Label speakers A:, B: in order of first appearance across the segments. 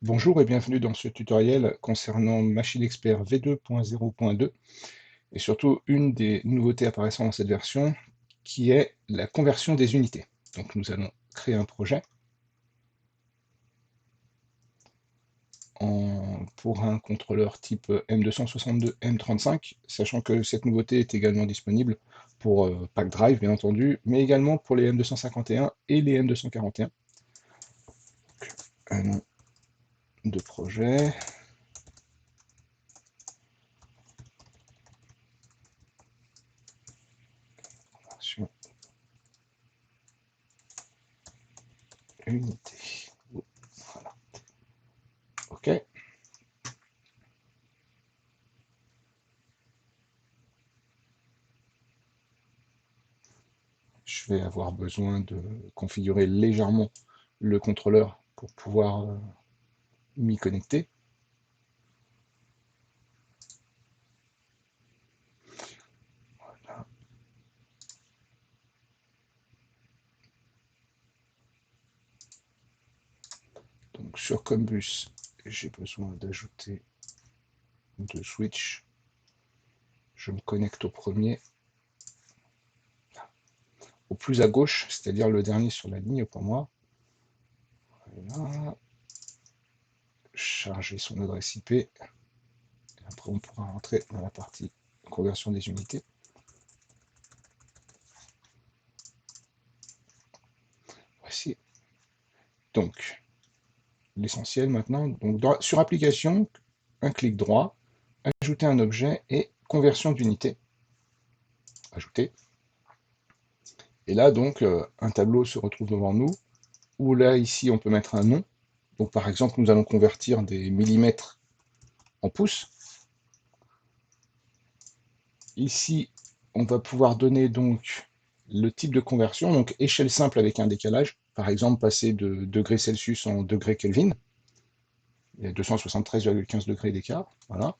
A: Bonjour et bienvenue dans ce tutoriel concernant Machine Expert V2.0.2 et surtout une des nouveautés apparaissant dans cette version qui est la conversion des unités. Donc nous allons créer un projet pour un contrôleur type M262 M35, sachant que cette nouveauté est également disponible pour Pack Drive bien entendu, mais également pour les M251 et les M241. Un nom de projet. Unité. Voilà. OK. Je vais avoir besoin de configurer légèrement le contrôleur pour pouvoir m'y connecter. Voilà. Donc sur Combus, j'ai besoin d'ajouter deux switches. Je me connecte au premier, au plus à gauche, c'est-à-dire le dernier sur la ligne pour moi. Voilà. Charger son adresse IP. Et après, on pourra rentrer dans la partie conversion des unités. Voici. Donc, l'essentiel maintenant. Donc, sur application, un clic droit, ajouter un objet et conversion d'unité. Ajouter. Et là, donc, un tableau se retrouve devant nous, où là, ici, on peut mettre un nom. Donc, par exemple, nous allons convertir des millimètres en pouces. Ici, on va pouvoir donner donc le type de conversion, donc échelle simple avec un décalage. Par exemple, passer de degrés Celsius en degrés Kelvin. Il y a 273,15 degrés d'écart. Voilà.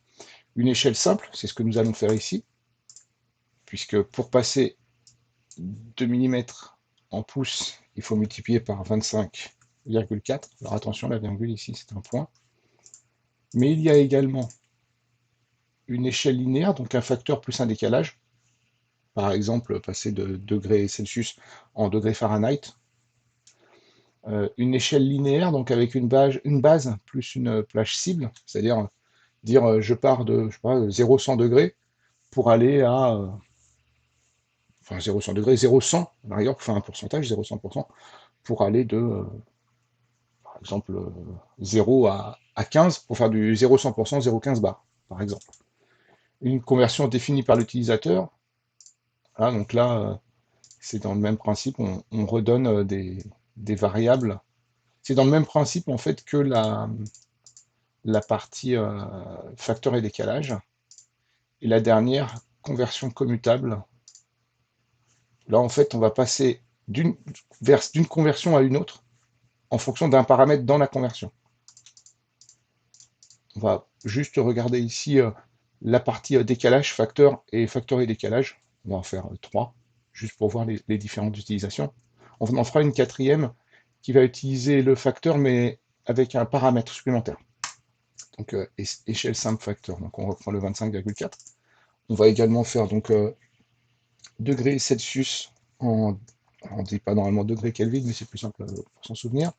A: Une échelle simple, c'est ce que nous allons faire ici, puisque pour passer de millimètres en pouces, il faut multiplier par 25,4. Alors attention, la virgule ici, c'est un point. Mais il y a également une échelle linéaire, donc un facteur plus un décalage. Par exemple, passer de degrés Celsius en degrés Fahrenheit. Une échelle linéaire, donc avec une base plus une plage cible, c'est-à-dire dire je pars de, je sais pas, 0-100 degrés pour aller à enfin 0-100 degrés, 0-100, à l'arrière pour faire un pourcentage, 0-100%, pour aller de, par exemple, 0 à 15, pour faire du 0-100%, 0,15 bar, par exemple. Une conversion définie par l'utilisateur, voilà, donc là, c'est dans le même principe, on redonne des variables. C'est dans le même principe, en fait, que la partie facteur et décalage. Et la dernière, conversion commutable. Là, en fait, on va passer d'une conversion à une autre en fonction d'un paramètre dans la conversion. On va juste regarder ici la partie décalage, facteur et décalage. On va en faire 3, juste pour voir les différentes utilisations. On en fera une quatrième qui va utiliser le facteur, mais avec un paramètre supplémentaire. Donc échelle simple facteur. Donc on reprend le 25,4. On va également faire donc degrés Celsius on ne dit pas normalement degrés Kelvin, mais c'est plus simple pour s'en souvenir.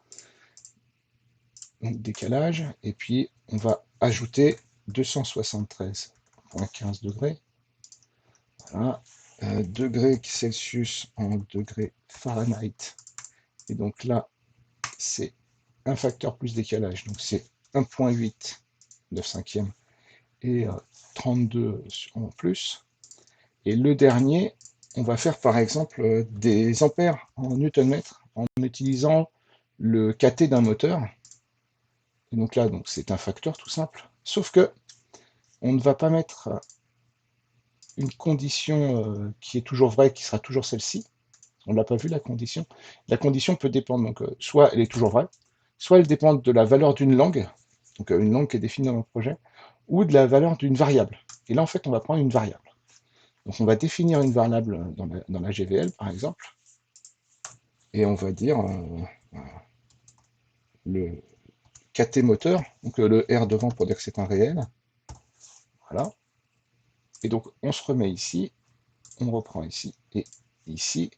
A: Donc décalage, et puis on va ajouter 273,15 degrés. Voilà. Degrés Celsius en degrés Fahrenheit. Et donc là, c'est un facteur plus décalage. Donc c'est 1,8, 9 cinquièmes, et 32 en plus. Et le dernier, on va faire par exemple des ampères en newton-mètre en utilisant le kT d'un moteur. Et donc là, donc c'est un facteur tout simple. Sauf que on ne va pas mettre une condition qui est toujours vraie, qui sera toujours celle-ci. On ne l'a pas vu la condition. La condition peut dépendre, donc soit elle est toujours vraie, soit elle dépend de la valeur d'une langue, donc une langue qui est définie dans le projet, ou de la valeur d'une variable. Et là, en fait, on va prendre une variable. Donc on va définir une variable dans la GVL, par exemple, et on va dire le KT moteur, donc le R devant pour dire que c'est un réel. Voilà. Et donc on se remet ici, on reprend ici, et ici.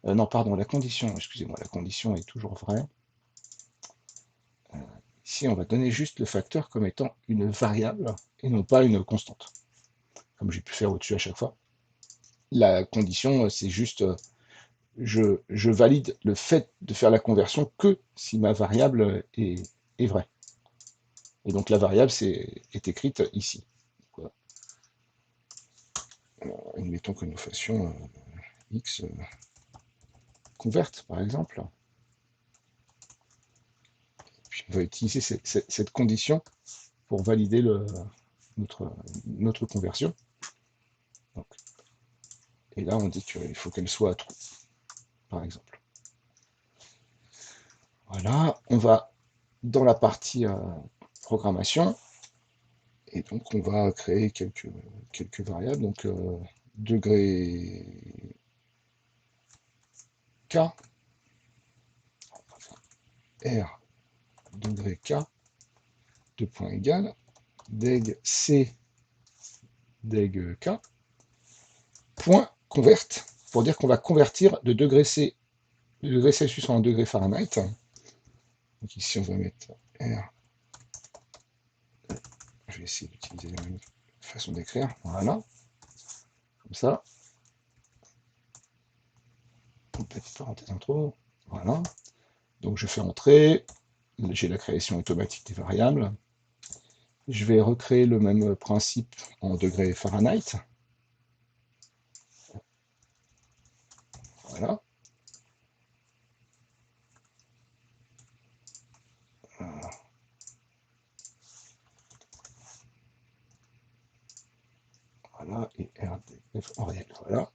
A: Non, pardon, la condition, excusez-moi, la condition est toujours vraie. Ici, on va donner juste le facteur comme étant une variable et non pas une constante, comme j'ai pu faire au-dessus à chaque fois. La condition, c'est juste, je valide le fait de faire la conversion que si ma variable est vraie. Et donc la variable est écrite ici. Donc, admettons que nous fassions x converte, par exemple. Puis on va utiliser cette condition pour valider notre conversion. Donc, et là, on dit qu'il faut qu'elle soit true, par exemple. Voilà, on va dans la partie programmation, et donc on va créer quelques variables. Donc degré K, R, degré K, deux points égal, deg C, deg K, point convert, pour dire qu'on va convertir de degré C, de degré Celsius en degré Fahrenheit. Donc ici, on va mettre R. Je vais essayer d'utiliser la même façon d'écrire. Voilà. Comme ça. Une petite parenthèse intro. Voilà. Donc je fais entrer. J'ai la création automatique des variables. Je vais recréer le même principe en degré Fahrenheit. Voilà. Voilà. Et RDF en réel. Voilà.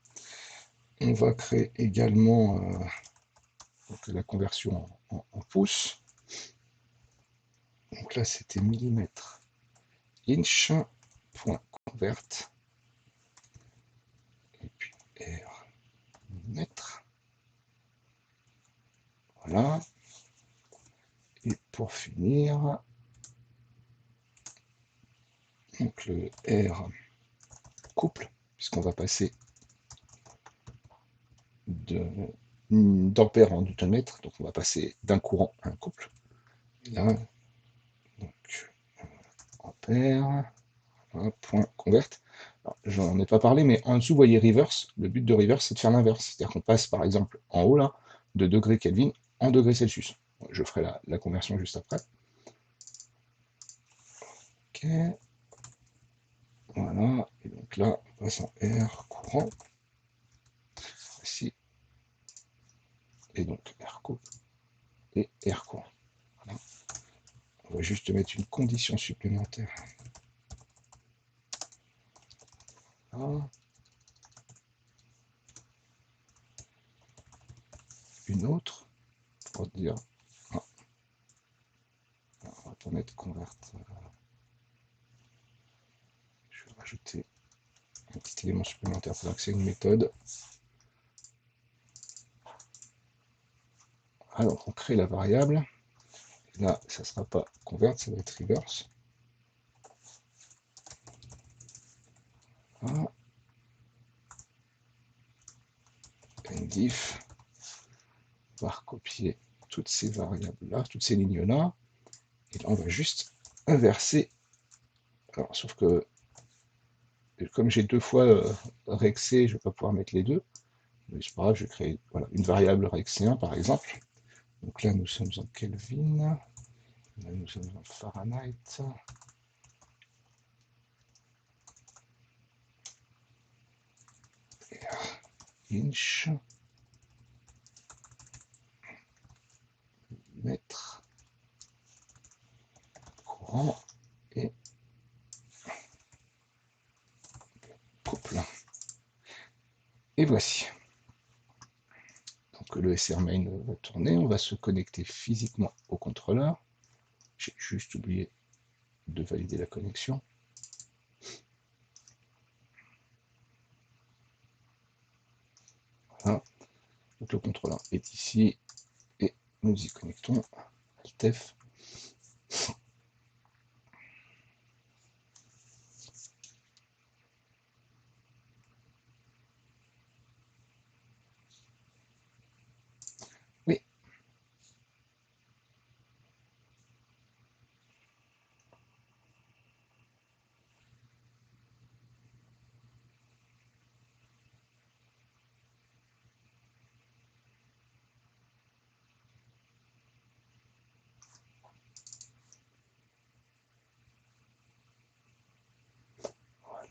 A: On va créer également donc la conversion en pouces. Donc là, c'était millimètre inch, point convert, et puis R, mètre. Voilà. Et pour finir, donc le R couple, puisqu'on va passer d'ampère en newton-mètre, donc on va passer d'un courant à un couple. Et là, donc ampère, voilà, point convert. J'en ai pas parlé, mais en dessous, vous voyez reverse. Le but de reverse, c'est de faire l'inverse. C'est-à-dire qu'on passe, par exemple, en haut, là, de degrés Kelvin en degrés Celsius. Je ferai la conversion juste après. Ok. Voilà. Et donc là, on passe en R courant. Ici. Et donc R couple et R courant. Voilà. On va juste mettre une condition supplémentaire. Là. Une autre pour dire on va pas mettre convert. Je vais rajouter un petit élément supplémentaire pour dire que c'est une méthode. Alors on crée la variable. Là, ça ne sera pas convert, ça va être reverse. Voilà. Diff. On va recopier toutes ces variables-là, toutes ces lignes-là. Et là, on va juste inverser. Alors, sauf que, comme j'ai deux fois rexé, je ne vais pas pouvoir mettre les deux. Mais c'est pas grave, je vais créer voilà, une variable rexé1 par exemple. Donc là, nous sommes en Kelvin. Là, nous sommes en Fahrenheit. Inch. Mètre. Courant. Et couple. Et voici. Donc le SR main va tourner. On va se connecter physiquement au contrôleur. J'ai juste oublié de valider la connexion. Voilà. Donc le contrôleur est ici et nous y connectons. Alt F.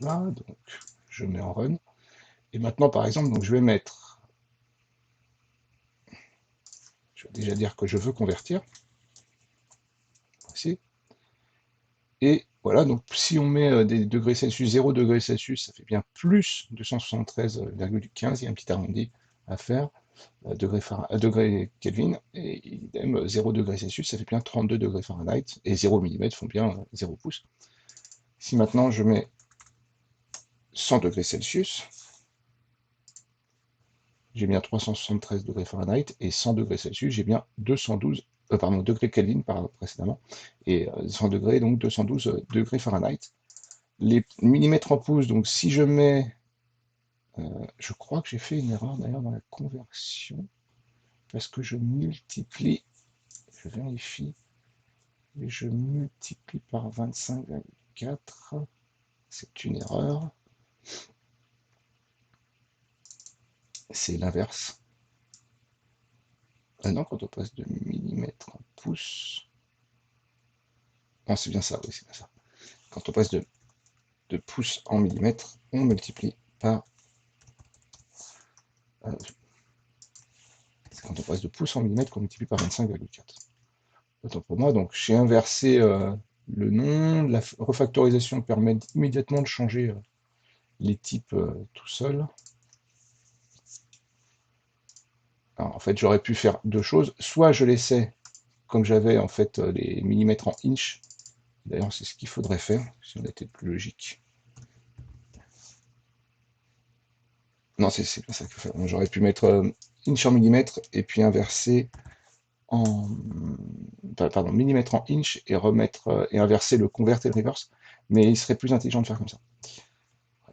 A: Là, donc je mets en run. Et maintenant, par exemple, donc je vais mettre, je vais déjà dire que je veux convertir. Voici. Et voilà, donc si on met des degrés Celsius, 0 degrés Celsius, ça fait bien plus 273,15, il y a un petit arrondi à faire, degrés Kelvin, et idem, 0 degrés Celsius, ça fait bien 32 degrés Fahrenheit, et 0 mm font bien 0 pouces. Si maintenant je mets 100 degrés Celsius, j'ai bien 373 degrés Fahrenheit, et 100 degrés Celsius, j'ai bien 212, pardon, degrés Kelvin précédemment, et 100 degrés, donc 212 degrés Fahrenheit. Les millimètres en pouces, donc si je mets, je crois que j'ai fait une erreur d'ailleurs dans la conversion, parce que je multiplie, je vérifie, et je multiplie par 25,4, c'est une erreur, c'est l'inverse. Ah non, quand on passe de millimètres en pouces, non c'est bien ça, oui c'est bien ça. Quand on passe de pouces en millimètres, on multiplie par, c'est quand on passe de pouces en millimètres qu'on multiplie par 25,4. Autant pour moi, donc j'ai inversé le nom, la refactorisation permet immédiatement de changer les types tout seul. Alors, en fait, j'aurais pu faire deux choses. Soit je laissais, comme j'avais en fait les millimètres en inch. D'ailleurs, c'est ce qu'il faudrait faire, si on était plus logique. Non, c'est pas ça qu'il faut faire. J'aurais pu mettre inch en millimètre et puis inverser en... Pardon, millimètre en inch et remettre et inverser le convert et le reverse. Mais il serait plus intelligent de faire comme ça.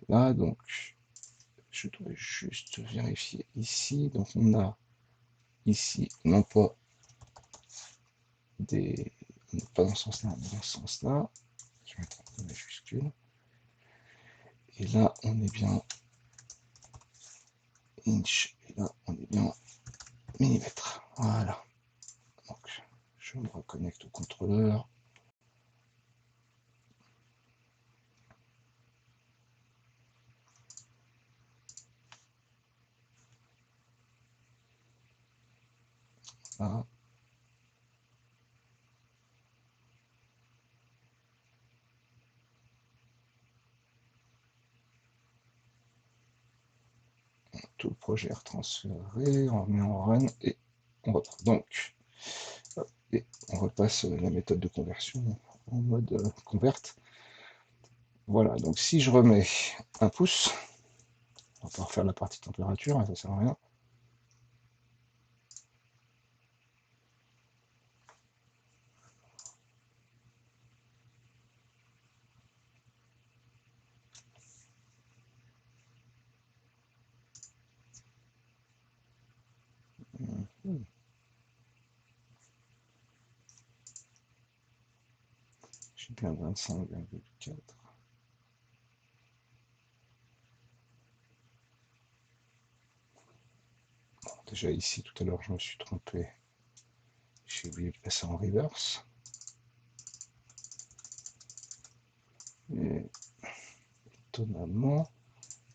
A: Voilà, donc je dois juste vérifier ici. Donc on a ici, non pas des... pas dans ce sens-là, mais dans ce sens-là. Je vais mettre en majuscule. Et là, on est bien inch. Et là, on est bien millimètre. Voilà. Donc, je me reconnecte au contrôleur. Là. Tout le projet est retransféré, on remet en run et on reprend. Donc, et on repasse la méthode de conversion en mode convert. Voilà, donc si je remets un pouce, on va pas refaire la partie température, ça sert à rien. J'ai bien 25,4. Bon, déjà ici, tout à l'heure, je me suis trompé. J'ai oublié de passer en reverse. Et étonnamment,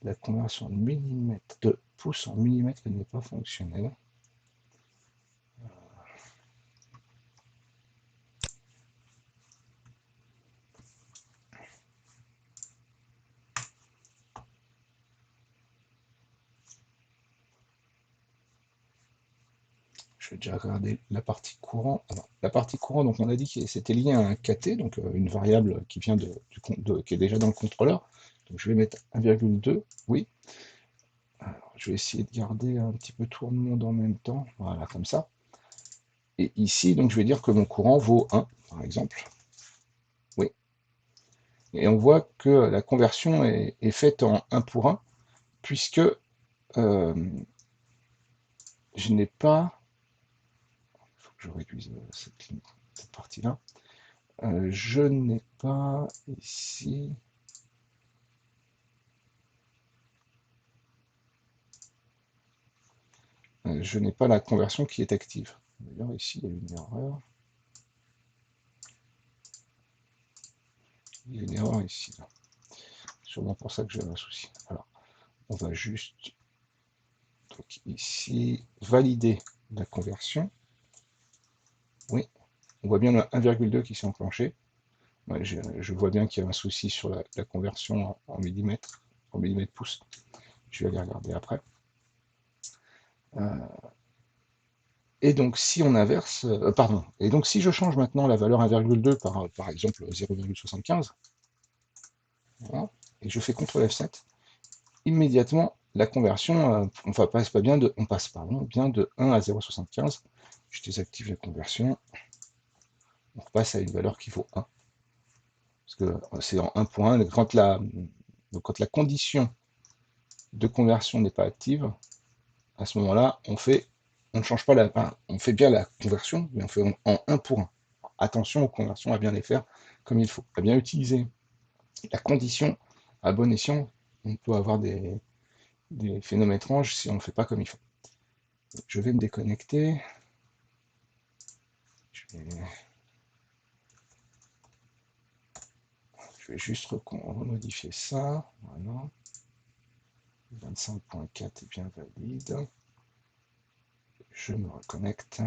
A: la conversion de millimètre, de pouce en millimètre n'est pas fonctionnelle. Je vais déjà regarder la partie courant. Alors, la partie courant, donc on a dit que c'était lié à un KT, donc une variable qui vient qui est déjà dans le contrôleur. Donc je vais mettre 1,2, oui. Alors, je vais essayer de garder un petit peu tout le monde en même temps, voilà, comme ça. Et ici, donc je vais dire que mon courant vaut 1, par exemple. Oui. Et on voit que la conversion est faite en 1 pour 1, puisque je n'ai pas... Il faut que je réduise cette partie-là. Je n'ai pas ici... je n'ai pas la conversion qui est active. D'ailleurs, ici, il y a une erreur. Il y a une erreur ici. Là. sûrement pour ça que j'ai un souci. Alors, on va juste, donc ici, valider la conversion. Oui, on voit bien le 1,2 qui s'est enclenché. Ouais, je vois bien qu'il y a un souci sur la conversion en millimètres, en millimètres pouces. Je vais aller regarder après. Et donc, si on inverse, pardon, et donc si je change maintenant la valeur 1,2 par exemple 0,75, voilà, et je fais CTRL F7, immédiatement, la conversion, on passe pas bien de, on passe pardon, bien de 1 à 0,75. Je désactive la conversion, on repasse à une valeur qui vaut 1. Parce que c'est en 1 pour 1, quand la condition de conversion n'est pas active, à ce moment-là, on ne change pas on fait bien la conversion, mais on fait en 1 pour 1. Attention aux conversions, à bien les faire comme il faut, à bien utiliser la condition à bon escient. On peut avoir des phénomènes étranges si on ne fait pas comme il faut. Je vais me déconnecter. Je vais juste remodifier ça. Voilà. 25.4 est bien valide. Je me reconnecte.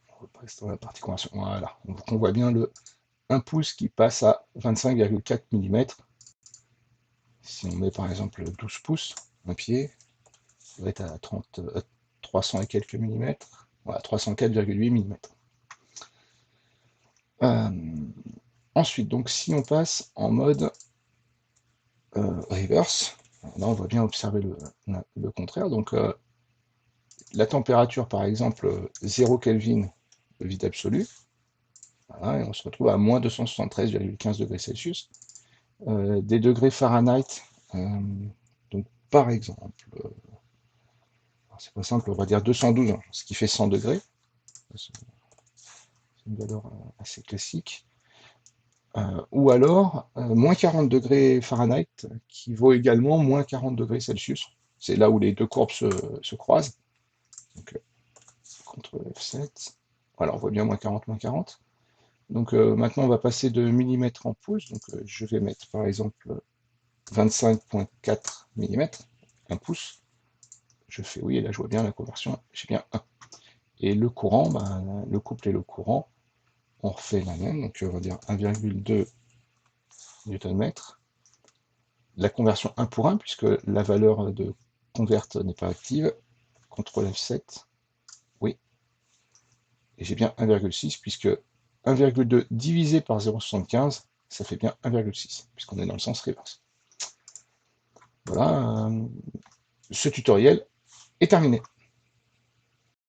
A: On repasse dans la partie conversion. Voilà. Donc on voit bien le 1 pouce qui passe à 25,4 mm. Si on met par exemple 12 pouces, un pied, ça va être à 300 et quelques millimètres. Voilà, 304,8 mm. Ensuite, donc si on passe en mode reverse, là on va bien observer le contraire. Donc la température par exemple 0 Kelvin, le vide absolu, voilà, et on se retrouve à moins 273,15 degrés Celsius. Des degrés Fahrenheit, donc par exemple, c'est pas simple, on va dire 212, hein, ce qui fait 100 degrés. C'est une valeur assez classique. Ou alors moins 40 degrés Fahrenheit, qui vaut également moins 40 degrés Celsius. C'est là où les deux courbes se croisent. Donc, CTRL F7. Voilà, on voit bien moins 40, moins 40. Donc maintenant, on va passer de millimètres en pouces. Donc je vais mettre par exemple 25.4 mm, 1 pouce. Je fais oui, et là je vois bien la conversion, j'ai bien 1. Et le courant, le couple et le courant, on refait la même. Donc on va dire 1,2 Nm. La conversion 1 pour 1, puisque la valeur de convert n'est pas active. CTRL F7, oui. Et j'ai bien 1,6, puisque 1,2 divisé par 0,75, ça fait bien 1,6, puisqu'on est dans le sens reverse. Voilà, ce tutoriel est terminé.